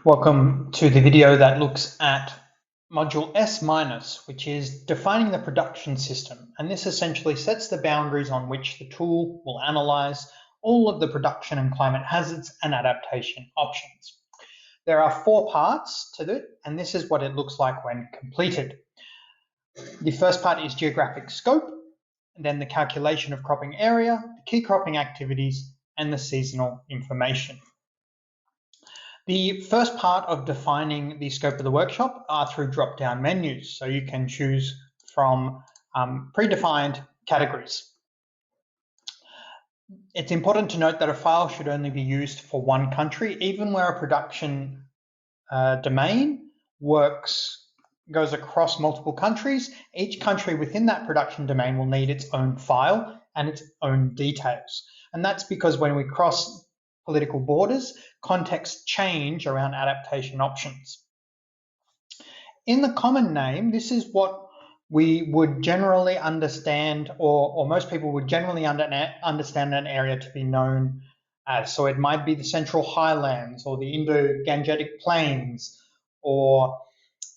Welcome to the video that looks at module S-, which is defining the production system. And this essentially sets the boundaries on which the tool will analyze all of the production and climate hazards and adaptation options. There are 4 parts to it, and this is what it looks like when completed. The first part is geographic scope, and then the calculation of cropping area, the key cropping activities, and the seasonal information. The first part of defining the scope of the workshop are through drop-down menus, so you can choose from predefined categories. It's important to note that a file should only be used for one country, even where a production domain goes across multiple countries. Each country within that production domain will need its own file and its own details. And that's because when we cross political borders, contexts change around adaptation options. In the common name, this is what we would generally understand, or most people would generally understand an area to be known as. So it might be the Central Highlands or the Indo-Gangetic Plains, or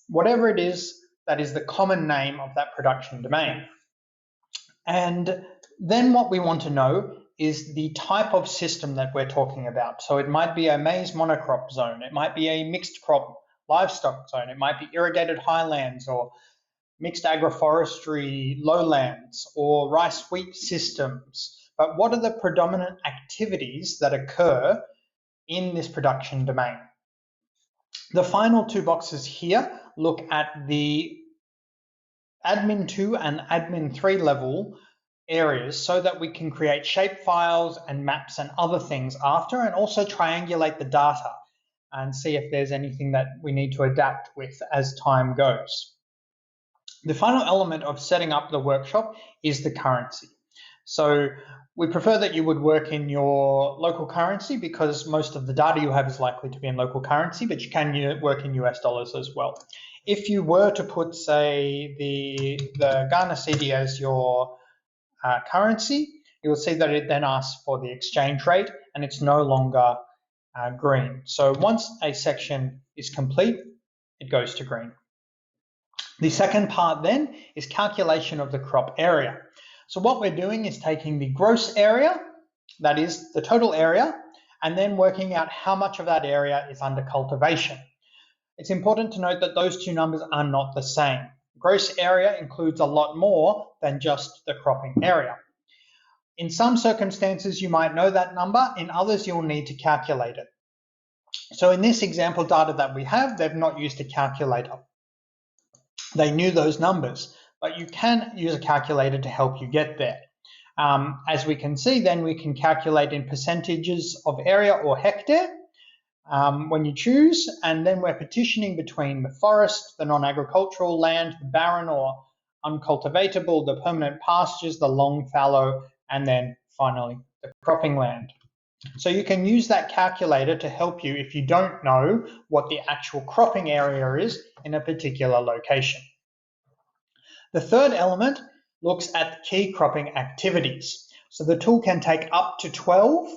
whatever it is that is the common name of that production domain. And then what we want to know is the type of system that we're talking about. So it might be a maize monocrop zone, it might be a mixed crop livestock zone, it might be irrigated highlands or mixed agroforestry lowlands or rice wheat systems. But what are the predominant activities that occur in this production domain? The final 2 boxes here look at the admin 2 and admin 3 level areas so that we can create shapefiles and maps and other things after, and also triangulate the data and see if there's anything that we need to adapt with as time goes. The final element of setting up the workshop is the currency. So we prefer that you would work in your local currency because most of the data you have is likely to be in local currency, but you can work in US dollars as well. If you were to put, say, the Ghana cedi as your currency, you'll see that it then asks for the exchange rate and it's no longer green. So once a section is complete, it goes to green. The second part then is calculation of the crop area. So what we're doing is taking the gross area, that is the total area, and then working out how much of that area is under cultivation. It's important to note that those 2 numbers are not the same. Gross area includes a lot more than just the cropping area. In some circumstances, you might know that number. In others, you'll need to calculate it. So in this example data that we have, they've not used a calculator. They knew those numbers, but you can use a calculator to help you get there. As we can see, then we can calculate in percentages of area or hectare when you choose, and then we're partitioning between the forest, the non-agricultural land, the barren or uncultivatable, the permanent pastures, the long fallow, and then finally the cropping land. So you can use that calculator to help you if you don't know what the actual cropping area is in a particular location. The third element looks at key cropping activities. So the tool can take up to 12,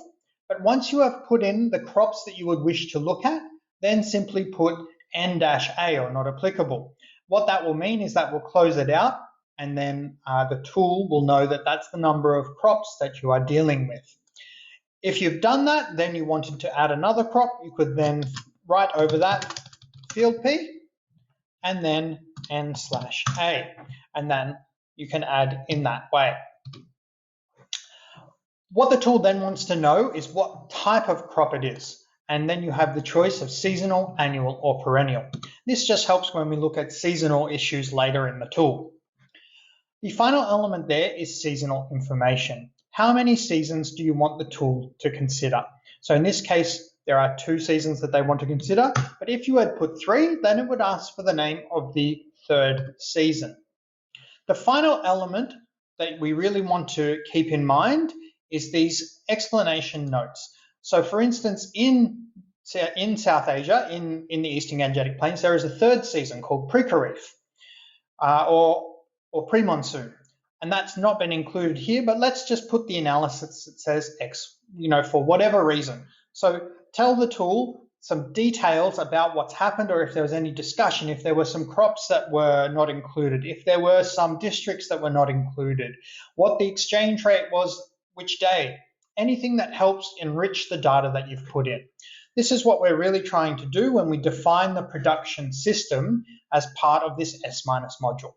but once you have put in the crops that you would wish to look at, then simply put N-A or not applicable. What that will mean is that we'll close it out, and then the tool will know that that's the number of crops that you are dealing with. If you've done that, then you wanted to add another crop, you could then write over that field P and then N/A, and then you can add in that way. What the tool then wants to know is what type of crop it is, and then you have the choice of seasonal, annual, or perennial. This just helps when we look at seasonal issues later in the tool. The final element there is seasonal information. How many seasons do you want the tool to consider? So in this case, there are 2 seasons that they want to consider, but if you had put 3, then it would ask for the name of the 3rd season. The final element that we really want to keep in mind is these explanation notes. So for instance, in South Asia, in the Eastern Gangetic Plains, there is a 3rd season called pre-Kharif or pre-monsoon. And that's not been included here, but let's just put the analysis that says X, for whatever reason. So tell the tool, some details about what's happened, or if there was any discussion, if there were some crops that were not included, if there were some districts that were not included, what the exchange rate was, which day, anything that helps enrich the data that you've put in. This is what we're really trying to do when we define the production system as part of this S- module.